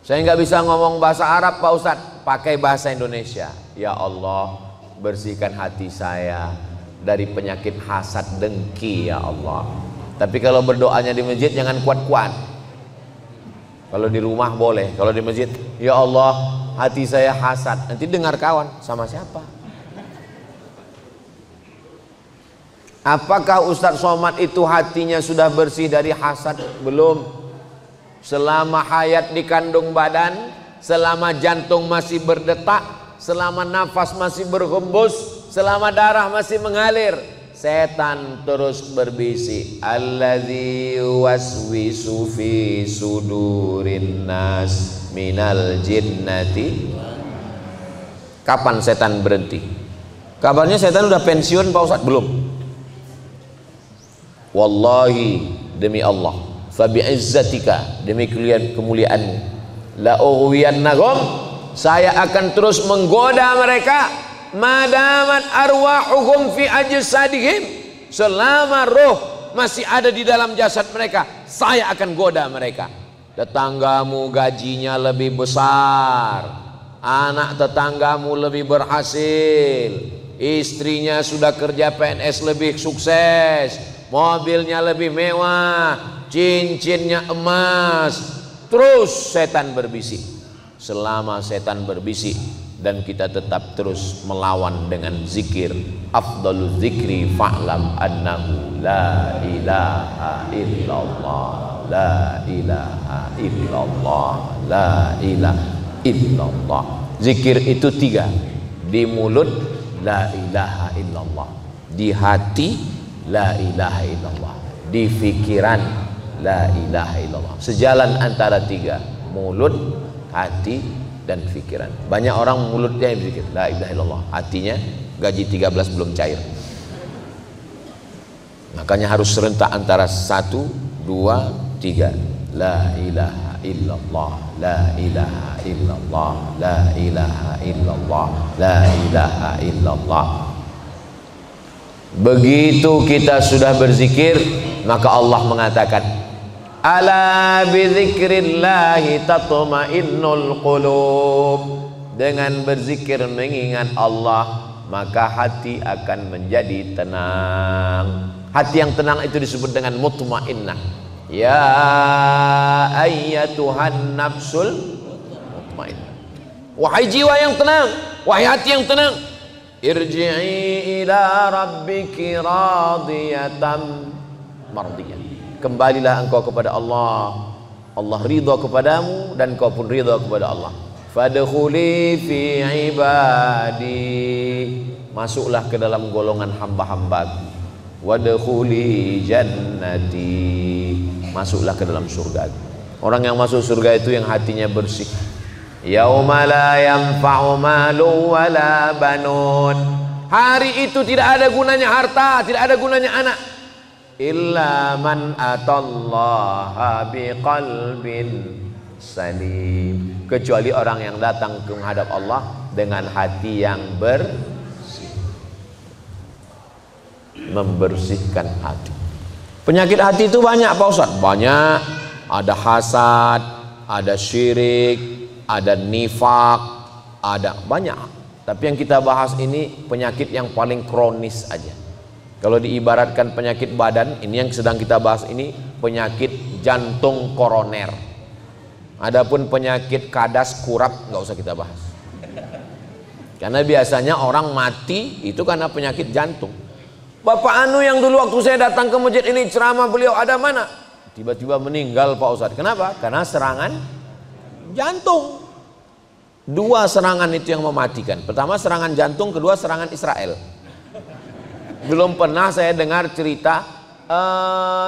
Saya nggak bisa ngomong bahasa Arab Pak Ustadz, pakai bahasa Indonesia. Ya Allah, bersihkan hati saya dari penyakit hasad dengki ya Allah. Tapi kalau berdoanya di masjid jangan kuat-kuat. Kalau di rumah boleh, kalau di masjid, ya Allah hati saya hasad. Nanti dengar kawan, sama siapa? Apakah Ustadz Somad itu hatinya sudah bersih dari hasad? Belum. Selama hayat di kandung badan, selama jantung masih berdetak, selama nafas masih berhembus, selama darah masih mengalir, setan terus berbisik. Alladzi waswisu fi sudurin nas minal jinnati. Kapan setan berhenti? Kabarnya setan udah pensiun Pak Ustadz? Belum. Wallahi, demi Allah, fa bi'izzatika, demi kemuliaanmu, la ughwiyannahum, saya akan terus menggoda mereka, madamat arwahuhum fi ajsadihim, selama roh masih ada di dalam jasad mereka, saya akan goda mereka. Tetanggamu gajinya lebih besar, anak tetanggamu lebih berhasil, istrinya sudah kerja PNS lebih sukses, mobilnya lebih mewah, cincinnya emas. Terus setan berbisik. Selama setan berbisik dan kita tetap terus melawan dengan zikir, afdalul zikri fa'lam annahu la ilaha illallah, la ilaha illallah, la ilaha illallah. Zikir itu 3. Di mulut la ilaha illallah, di hati la ilaha illallah, di fikiran la ilaha illallah. Sejalan antara 3, mulut, hati, dan fikiran. Banyak orang mulutnya yang berzikir la ilaha illallah, hatinya gaji 13 belum cair. Makanya harus serentak antara 1, 2, 3. La ilaha illallah, la ilaha illallah, la ilaha illallah, la ilaha illallah. Begitu kita sudah berzikir, maka Allah mengatakan, ala bizikrillahi tatma'innul qulub. Dengan berzikir mengingat Allah, maka hati akan menjadi tenang. Hati yang tenang itu disebut dengan mutmainnah. Ya ayyatuhan nafsul mutmainnah. Wahai jiwa yang tenang, wahai hati yang tenang, irji'i ila rabbiki radiyatan mardiyah. Kembalilah engkau kepada Allah. Allah ridha kepadamu dan kau pun ridha kepada Allah. Fadkhuli fi ibadi, masuklah ke dalam golongan hamba-hambaku. Wadkhuli jannati, masuklah ke dalam surga. Orang yang masuk surga itu yang hatinya bersih, Yauma la yanfa'u malu wala banun. Hari itu tidak ada gunanya harta, tidak ada gunanya anak. Illa man atallaha biqalbin salim. Kecuali orang yang datang ke menghadap Allah dengan hati yang bersih. Membersihkan hati. Penyakit hati itu banyak Pak Ustaz. Banyak. Ada hasad, ada syirik, ada nifak, ada banyak. Tapi yang kita bahas ini penyakit yang paling kronis aja. Kalau diibaratkan penyakit badan, ini yang sedang kita bahas ini penyakit jantung koroner. Adapun penyakit kadas kurap nggak usah kita bahas. Karena biasanya orang mati itu karena penyakit jantung. Bapak Anu yang dulu waktu saya datang ke masjid ini ceramah beliau ada mana? Tiba-tiba meninggal Pak Ustadz. Kenapa? Karena serangan jantung. Dua serangan itu yang mematikan. Pertama serangan jantung, kedua serangan Israel. Belum pernah saya dengar cerita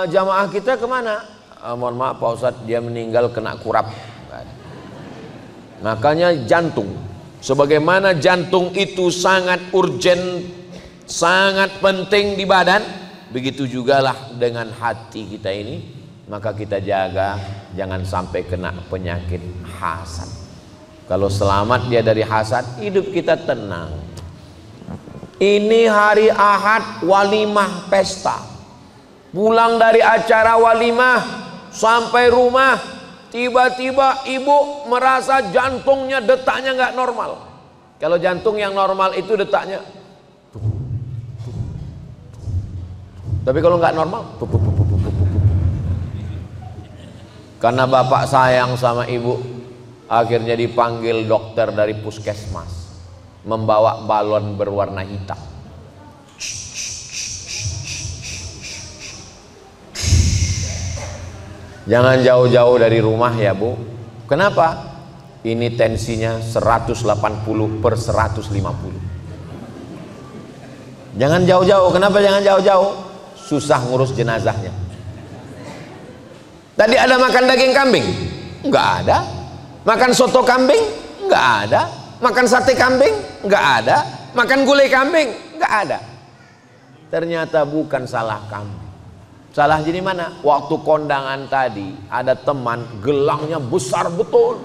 jamaah kita kemana? Mohon maaf Pak Ustadz, dia meninggal kena kurap. Makanya jantung. Sebagaimana jantung itu sangat urgent, sangat penting di badan, begitu jugalah dengan hati kita ini. Maka kita jaga jangan sampai kena penyakit hasad. Kalau selamat dia dari hasad, hidup kita tenang. Ini hari Ahad walimah pesta. Pulang dari acara walimah sampai rumah, tiba-tiba ibu merasa jantungnya detaknya nggak normal. Kalau jantung yang normal itu detaknya. Tapi kalau nggak normal, karena bapak sayang sama ibu, akhirnya dipanggil dokter dari puskesmas, membawa balon berwarna hitam. Jangan jauh-jauh dari rumah ya Bu. Kenapa? Ini tensinya 180/150. Jangan jauh-jauh. Kenapa jangan jauh-jauh? Susah ngurus jenazahnya. Tadi ada makan daging kambing? Enggak ada. Makan soto kambing? Enggak ada. Makan sate kambing? Enggak ada. Makan gulai kambing? Enggak ada. Ternyata bukan salah kambing. Salah jadi mana? Waktu kondangan tadi ada teman gelangnya besar betul.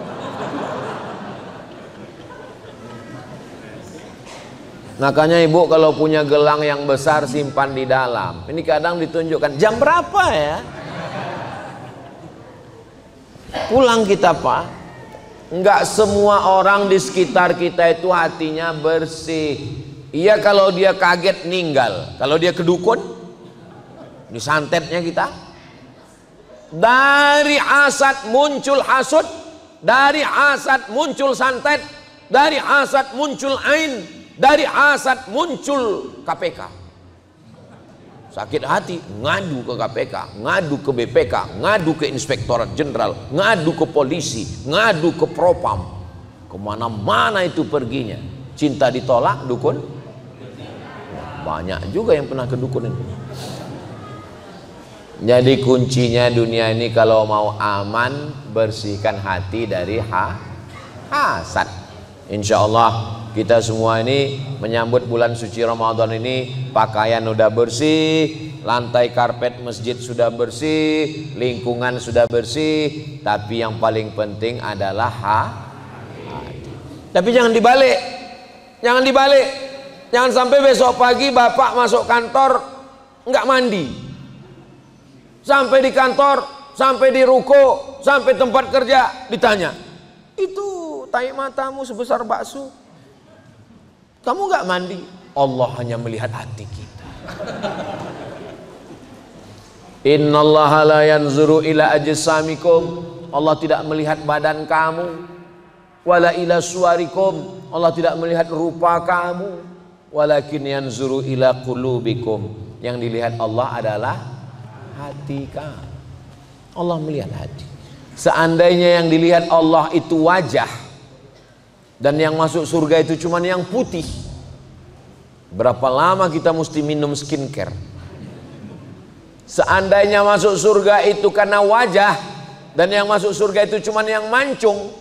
Makanya ibu kalau punya gelang yang besar simpan di dalam. Ini kadang ditunjukkan jam berapa ya? Pulang kita Pak. Enggak semua orang di sekitar kita itu hatinya bersih. Iya kalau dia kaget meninggal. Kalau dia kedukun, disantetnya kita. Dari hasad muncul hasud, dari hasad muncul santet, dari hasad muncul ain, dari hasad muncul KPK. Sakit hati, ngadu ke KPK, ngadu ke BPK, ngadu ke Inspektorat Jenderal, ngadu ke polisi, ngadu ke Propam. Kemana-mana itu perginya. Cinta ditolak, dukun. Banyak juga yang pernah ke dukun itu. Jadi kuncinya dunia ini kalau mau aman, bersihkan hati dari hasad. Insya Allah kita semua ini menyambut bulan suci Ramadan ini, pakaian udah bersih, lantai karpet masjid sudah bersih, lingkungan sudah bersih, tapi yang paling penting adalah hati. Tapi jangan dibalik, jangan dibalik, jangan sampai besok pagi bapak masuk kantor nggak mandi, sampai di kantor, sampai di ruko, sampai tempat kerja ditanya, itu tahi matamu sebesar bakso. Kamu nggak mandi? Allah hanya melihat hati kita. Innallaha la yanzuru ila ajsamikum. Allah tidak melihat badan kamu. Wala ila suwarikum. Allah tidak melihat rupa kamu. Walakin yanzuru ila qulubikum. Yang dilihat Allah adalah hati kamu. Allah melihat hati. Seandainya yang dilihat Allah itu wajah, dan yang masuk surga itu cuma yang putih, berapa lama kita mesti minum skincare? Seandainya masuk surga itu karena wajah, dan yang masuk surga itu cuma yang mancung,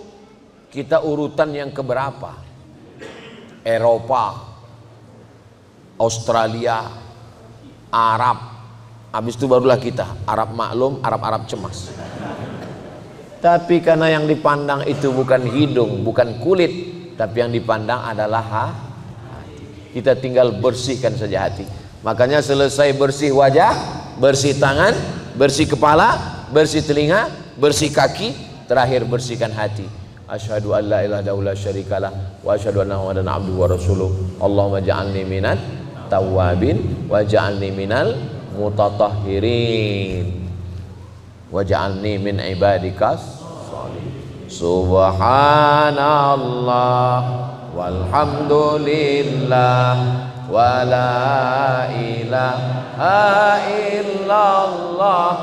kita urutan yang keberapa? Eropa, Australia, Arab. Habis itu barulah kita. Arab maklum, Arab cemas. Tapi karena yang dipandang itu bukan hidung, bukan kulit, tapi yang dipandang adalah hati. Kita tinggal bersihkan saja hati. Makanya selesai bersih wajah, bersih tangan, bersih kepala, bersih telinga, bersih kaki, terakhir bersihkan hati. Asyhadu an la ilaha illallah syarikalah wa asyhadu anna muhammadan abduhu wa rasuluh. Allahumma ja'alni minat tawwabin wa ja'alni minal mutatahhirin wa ja'alni min ibadikas sholihin. Subhanallah walhamdulillah wa la ilaha illallah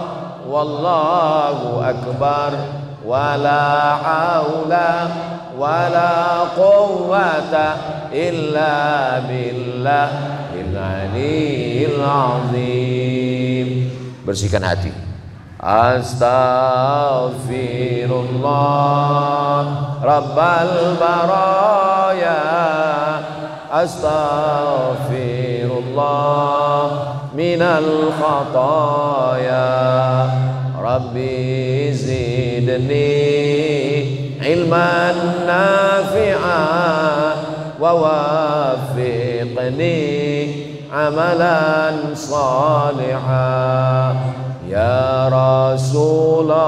wallahu akbar wa la haula wa la quwwata illa billahil aliyyil azim. Bersihkan hati. Astaghfirullah rabbal baraya, astaghfirullah minal khataya, rabbi zidni ilman nafi'an wa waffiqni amalan salihan. Ya Rasulullah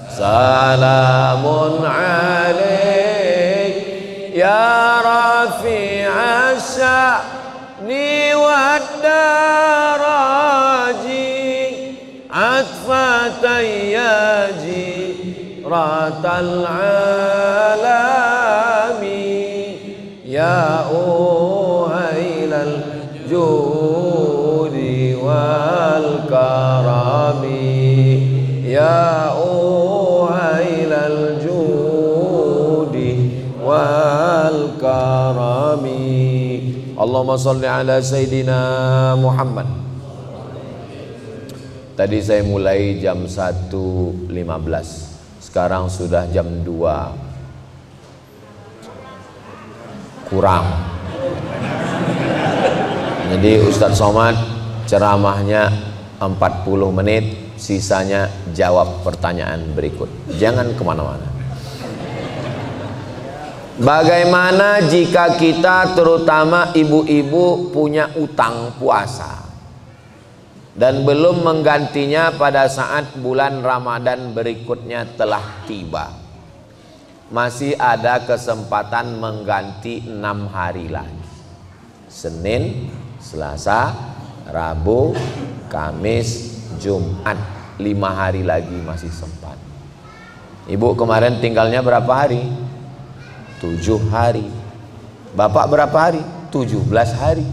salamun alaik ya rafi'as sya'ni wad daraji atfatan yaji ratal alami ya uhailal judi wal karami ya uhailal judi wal karami. Allahumma salli ala Sayyidina Muhammad. Tadi saya mulai jam 1.15, sekarang sudah jam 2 kurang. Jadi Ustadz Somad ceramahnya 40 menit, sisanya jawab pertanyaan berikut. Jangan kemana-mana. Bagaimana jika kita terutama ibu-ibu punya utang puasa dan belum menggantinya pada saat bulan Ramadan berikutnya telah tiba? Masih ada kesempatan mengganti 6 hari lagi. Senin, Selasa, Rabu, Kamis, Jumat, 5 hari lagi masih sempat. Ibu kemarin tinggalnya berapa hari? 7 hari. Bapak berapa hari? 17 hari.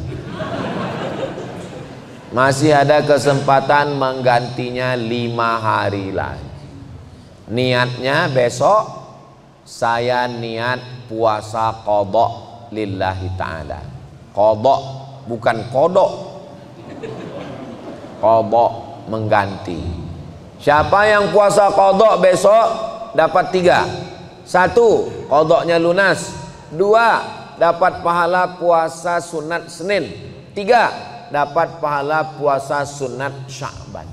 Masih ada kesempatan menggantinya 5 hari lagi. Niatnya besok saya niat puasa qadha lillahi ta'ala. Qadha bukan kodok. Qadha mengganti. Siapa yang puasa qadha besok dapat 3. 1, qadhanya lunas. 2, dapat pahala puasa sunat Senin. 3, dapat pahala puasa sunat Sya'ban.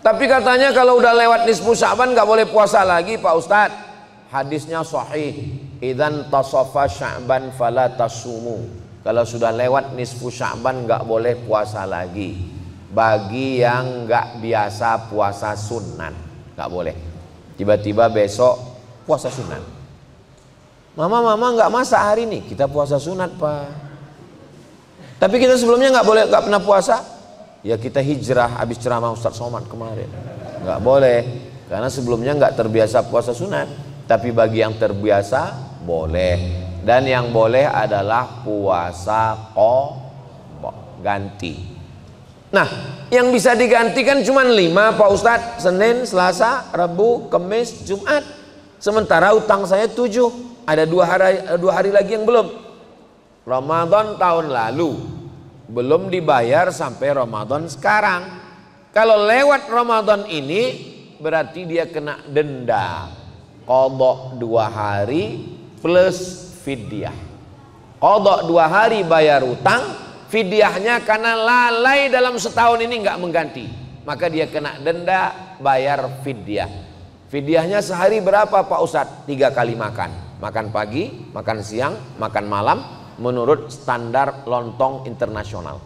Tapi katanya kalau udah lewat nisfu Sya'ban nggak boleh puasa lagi Pak Ustadz. Hadisnya sahih, idzan tasafa Sya'ban fala tasumu. Kalau sudah lewat nisfu Sya'ban nggak boleh puasa lagi. Bagi yang nggak biasa puasa sunat nggak boleh. Tiba-tiba besok puasa sunat. Mama nggak masak hari ini, kita puasa sunat Pak. Tapi kita sebelumnya nggak pernah puasa. Ya kita hijrah habis ceramah Ustadz Somad kemarin. Nggak boleh, karena sebelumnya nggak terbiasa puasa sunat. Tapi bagi yang terbiasa boleh. Dan yang boleh adalah puasa qadha, ganti. Nah, yang bisa digantikan cuma 5 Pak Ustadz. Senin, Selasa, Rabu, Kamis, Jumat. Sementara utang saya 7. Ada 2 hari lagi yang belum. Ramadan tahun lalu belum dibayar sampai Ramadan sekarang. Kalau lewat Ramadan ini berarti dia kena denda. Qadha 2 hari plus fidyah. Qadha 2 hari bayar utang, fidyahnya karena lalai dalam setahun ini nggak mengganti, maka dia kena denda, bayar fidyah. Fidyahnya sehari berapa Pak Ustadz? 3 kali makan. Makan pagi, makan siang, makan malam, menurut standar lontong internasional.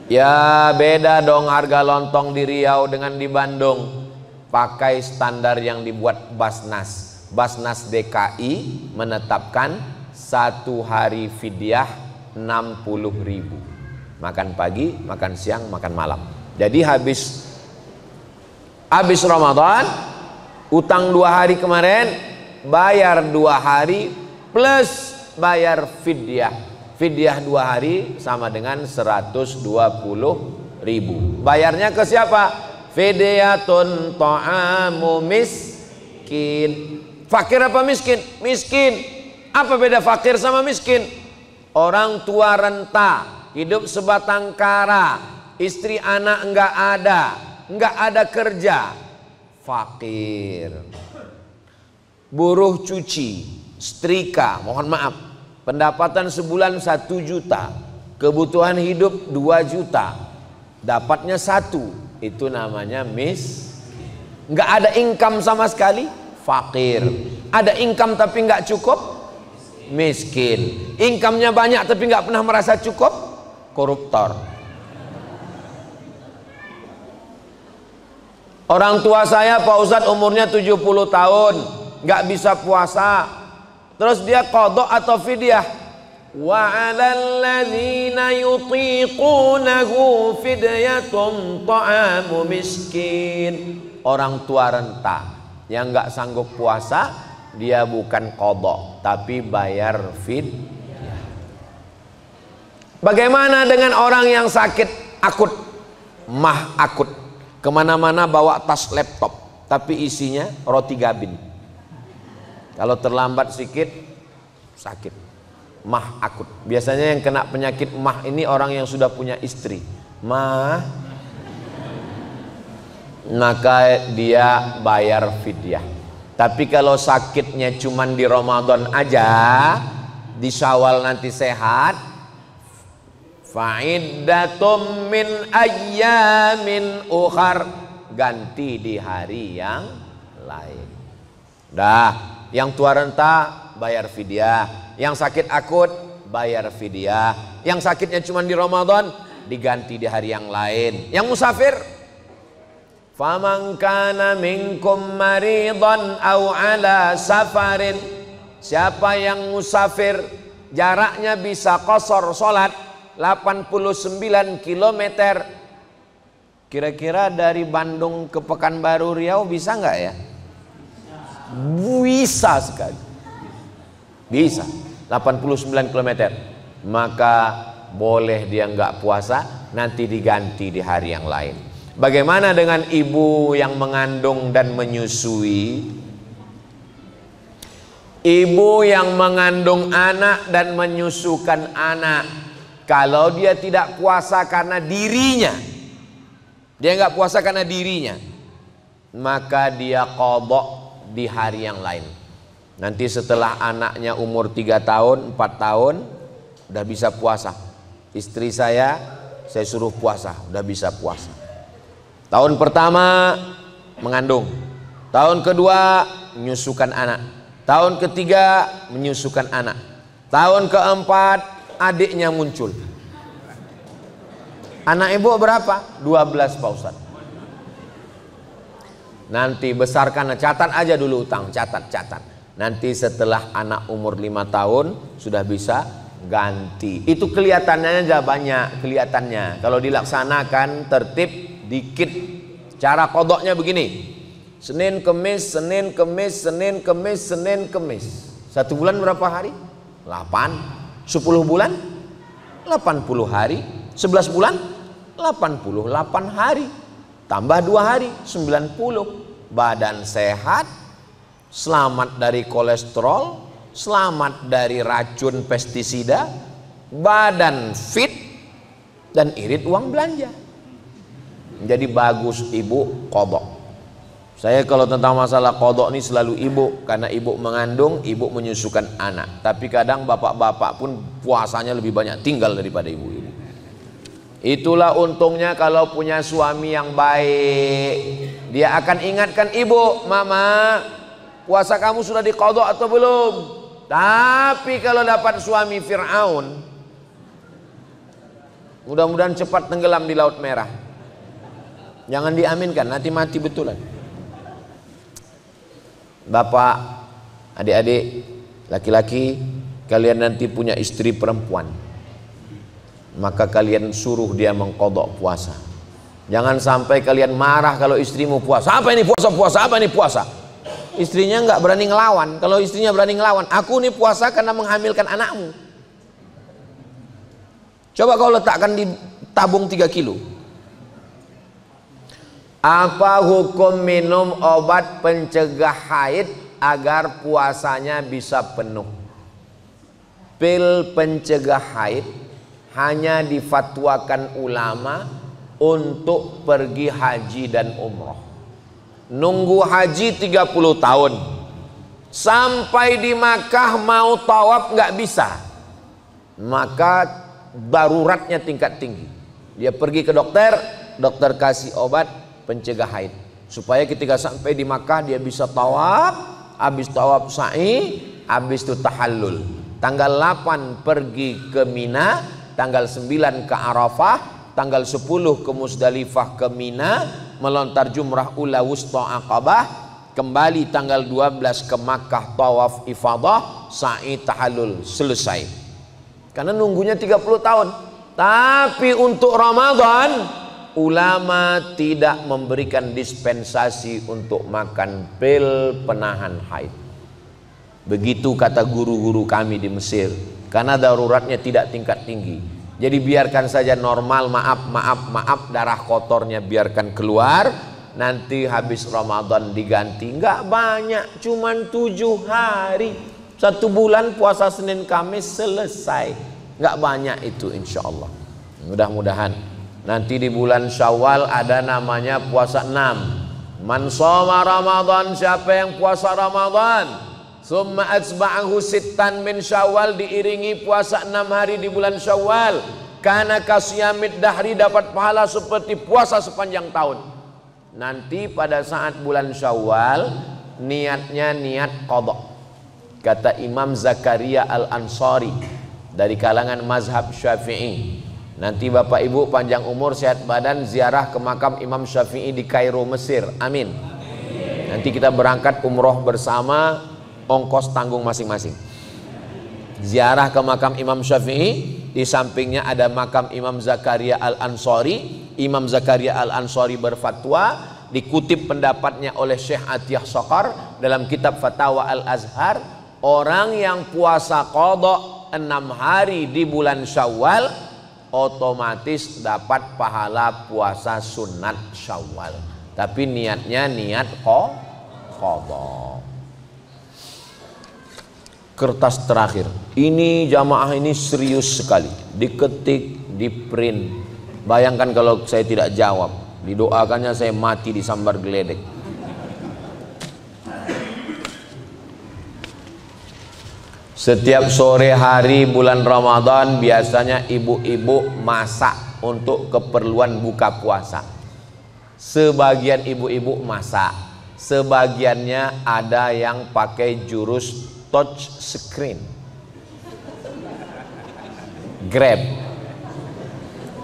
Ya beda dong harga lontong di Riau dengan di Bandung. Pakai standar yang dibuat Basnas. Basnas DKI menetapkan 1 hari fidyah 60.000. Makan pagi, makan siang, makan malam. Jadi habis Ramadan, utang 2 hari kemarin, bayar 2 hari plus bayar fidyah. Fidyah 2 hari sama dengan 120.000. Bayarnya ke siapa? Fidyatun ta'amu miskin. Fakir apa miskin? Miskin. Apa beda fakir sama miskin? Orang tua renta, hidup sebatang kara, istri anak enggak ada kerja, fakir. Buruh cuci, setrika, mohon maaf, pendapatan sebulan 1 juta, kebutuhan hidup 2 juta, dapatnya 1, itu namanya nggak ada income sama sekali, fakir. Ada income tapi nggak cukup, miskin. Income-nya banyak tapi nggak pernah merasa cukup, koruptor. Orang tua saya Pak Ustadz umurnya 70 tahun, nggak bisa puasa. Terus dia qadha atau fidyah? Wa 'alal ladzina yutiqunahu fidyatun ta'amu miskin. Orang tua renta yang nggak sanggup puasa, dia bukan qadha tapi bayar fidyah. Bagaimana dengan orang yang sakit akut, mah akut, kemana-mana bawa tas laptop tapi isinya roti gabin? Kalau terlambat sedikit sakit, mah akut. Biasanya yang kena penyakit mah ini orang yang sudah punya istri, mah, maka dia bayar fidyah. Tapi kalau sakitnya cuman di Ramadan aja, di Syawal nanti sehat, fa'iddatum min ayyamin ukhar, ganti di hari yang lain. Dah. Yang tua renta bayar fidyah, yang sakit akut bayar fidyah, yang sakitnya cuma di Ramadan diganti di hari yang lain. Yang musafir, faman kana minkum maridan aw ala safarin, siapa yang musafir jaraknya bisa qasar salat 89 km, kira-kira dari Bandung ke Pekanbaru Riau bisa nggak ya? Bisa sekali, bisa 89 km, maka boleh dia nggak puasa, nanti diganti di hari yang lain. Bagaimana dengan ibu yang mengandung dan menyusui? Ibu yang mengandung anak dan menyusukan anak, kalau dia tidak puasa karena dirinya, dia nggak puasa karena dirinya, maka dia qadha di hari yang lain. Nanti setelah anaknya umur 3 tahun, 4 tahun, udah bisa puasa. Istri saya suruh puasa, udah bisa puasa. Tahun pertama mengandung, tahun kedua menyusukan anak, tahun ketiga menyusukan anak, tahun keempat adiknya muncul. Anak ibu berapa? 12 Pak Ustadz. Nanti besarkan, catat aja dulu utang, catat. Nanti setelah anak umur 5 tahun sudah bisa ganti. Itu kelihatannya aja banyak, kelihatannya. Kalau dilaksanakan tertib dikit. Cara qadhanya begini: Senin Kemis, Senin Kemis, Senin Kemis, Senin Kemis. 1 bulan berapa hari? 8. 10 bulan 80 hari. 11 bulan 88 hari. Tambah 2 hari 90. Badan sehat, selamat dari kolesterol, selamat dari racun pestisida, badan fit, dan irit uang belanja. Jadi bagus ibu qadha. Saya kalau tentang masalah qadha ini selalu ibu, karena ibu mengandung, ibu menyusukan anak. Tapi kadang bapak-bapak pun puasanya lebih banyak tinggal daripada ibu-ibu. Itulah untungnya kalau punya suami yang baik. Dia akan ingatkan ibu, mama, puasa kamu sudah diqadha atau belum? Tapi kalau dapat suami Fir'aun, mudah-mudahan cepat tenggelam di Laut Merah. Jangan diaminkan, nanti mati betulan. Bapak, adik-adik, laki-laki, kalian nanti punya istri perempuan, maka kalian suruh dia mengqadha puasa. Jangan sampai kalian marah kalau istrimu puasa. Apa ini puasa? Puasa apa ini puasa? Istrinya nggak berani ngelawan. Kalau istrinya berani ngelawan, aku ini puasa karena menghamilkan anakmu. Coba kau letakkan di tabung 3 kilo. Apa hukum minum obat pencegah haid agar puasanya bisa penuh? Pil pencegah haid hanya difatwakan ulama untuk pergi haji dan umroh. Nunggu haji 30 tahun, sampai di Makkah mau tawaf nggak bisa, maka daruratnya tingkat tinggi. Dia pergi ke dokter, dokter kasih obat pencegah haid, supaya ketika sampai di Makkah dia bisa tawaf, habis tawaf sa'i, habis itu tahallul. Tanggal 8 pergi ke Mina, tanggal 9 ke Arafah, tanggal 10 ke Musdalifah ke Mina, melontar jumrah ula wusta Aqabah, kembali tanggal 12 ke Makkah tawaf ifadah, sa'i tahallul, selesai. Karena nunggunya 30 tahun. Tapi untuk Ramadan ulama tidak memberikan dispensasi untuk makan pil penahan haid. Begitu kata guru-guru kami di Mesir, karena daruratnya tidak tingkat tinggi. Jadi biarkan saja normal, maaf, darah kotornya biarkan keluar. Nanti habis Ramadan diganti. Enggak banyak, cuman 7 hari. 1 bulan puasa Senin Kamis selesai. Enggak banyak itu insya Allah. Mudah-mudahan nanti di bulan Syawal ada namanya puasa 6. Man shoma Ramadan, siapa yang puasa Ramadan, summa atsba'ahu sittan min Syawal, diiringi puasa 6 hari di bulan Syawal, kana kasyamid dahri, dapat pahala seperti puasa sepanjang tahun. Nanti pada saat bulan Syawal niatnya niat qadha. Kata Imam Zakaria Al-Ansari dari kalangan mazhab Syafi'i. Nanti Bapak Ibu panjang umur, sehat badan, ziarah ke makam Imam Syafi'i di Kairo, Mesir. Amin. Nanti kita berangkat umroh bersama, ongkos tanggung masing-masing. Ziarah ke makam Imam Syafi'i, di sampingnya ada makam Imam Zakaria Al-Ansari. Imam Zakaria Al-Ansari berfatwa, dikutip pendapatnya oleh Syekh Atiyah Saqar dalam kitab Fatawa Al-Azhar, orang yang puasa qadha 6 hari di bulan Syawal otomatis dapat pahala puasa sunat Syawal, tapi niatnya niat qadha. Kertas terakhir ini, jamaah ini serius sekali, diketik, di print. Bayangkan kalau saya tidak jawab, didoakannya saya mati disambar geledek. Setiap sore hari bulan Ramadan biasanya ibu-ibu masak untuk keperluan buka puasa. Sebagian ibu-ibu masak, sebagiannya ada yang pakai jurus touch screen, Grab.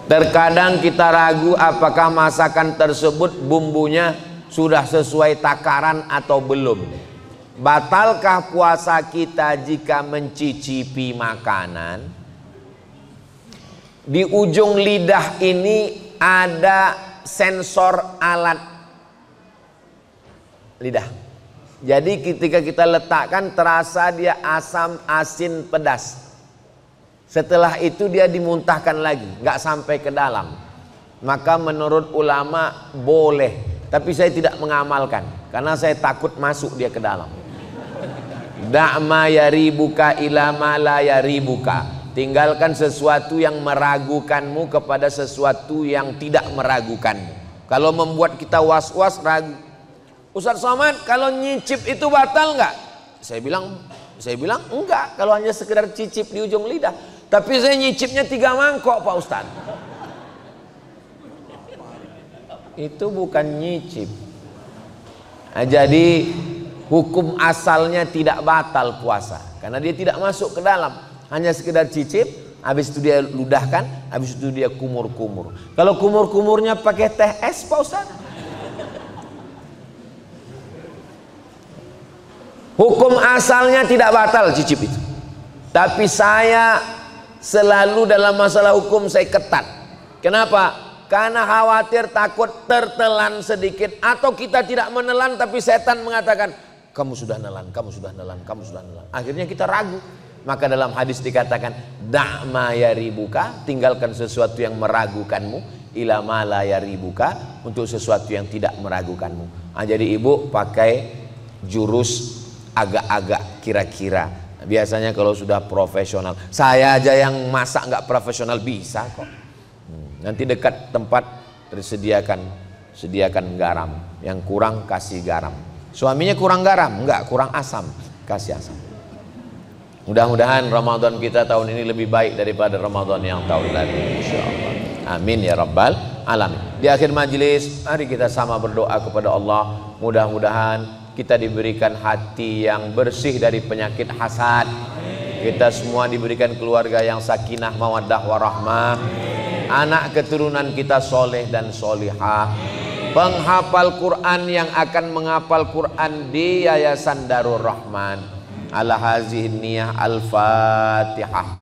Terkadang kita ragu apakah masakan tersebut bumbunya sudah sesuai takaran atau belum. Batalkah puasa kita jika mencicipi makanan? Di ujung lidah ini ada sensor alat lidah. Jadi ketika kita letakkan terasa dia asam, asin, pedas. Setelah itu dia dimuntahkan lagi, nggak sampai ke dalam. Maka menurut ulama boleh, tapi saya tidak mengamalkan karena saya takut masuk dia ke dalam. Da'ma yaribuka ila ma la yaribuka. Tinggalkan sesuatu yang meragukanmu kepada sesuatu yang tidak meragukanmu. Kalau membuat kita was-was, ragu. Ustaz Somad, kalau nyicip itu batal nggak? Saya bilang enggak, kalau hanya sekedar cicip di ujung lidah. Tapi saya nyicipnya 3 mangkok Pak Ustaz. Itu bukan nyicip. Nah, jadi hukum asalnya tidak batal puasa, karena dia tidak masuk ke dalam, hanya sekedar cicip. Habis itu dia ludahkan, habis itu dia kumur-kumur. Kalau kumur-kumurnya pakai teh es Pak Ustaz, hukum asalnya tidak batal cicip itu. Tapi saya selalu dalam masalah hukum saya ketat. Kenapa? Karena khawatir takut tertelan sedikit, atau kita tidak menelan tapi setan mengatakan kamu sudah nelan, kamu sudah nelan, kamu sudah nelan. Akhirnya kita ragu. Maka dalam hadis dikatakan da'ma yaribuka, tinggalkan sesuatu yang meragukanmu, ila ma la yaribuka, untuk sesuatu yang tidak meragukanmu. Nah, jadi ibu pakai jurus agak-agak kira-kira. Biasanya kalau sudah profesional, saya aja yang masak nggak profesional bisa kok. Nanti dekat tempat sediakan garam, yang kurang kasih garam. Suaminya kurang garam, enggak, kurang asam, kasih asam. Mudah-mudahan Ramadan kita tahun ini lebih baik daripada Ramadan yang tahun lalu, insyaallah. Amin ya rabbal alamin. Di akhir majelis, mari kita sama berdoa kepada Allah. Mudah-mudahan kita diberikan hati yang bersih dari penyakit hasad. Kita semua diberikan keluarga yang sakinah, mawaddah, warahmah. Anak keturunan kita soleh dan solihah. Penghafal Quran yang akan menghafal Quran di Yayasan Darur Rahman. Ala hazihi niyah, al-Fatihah.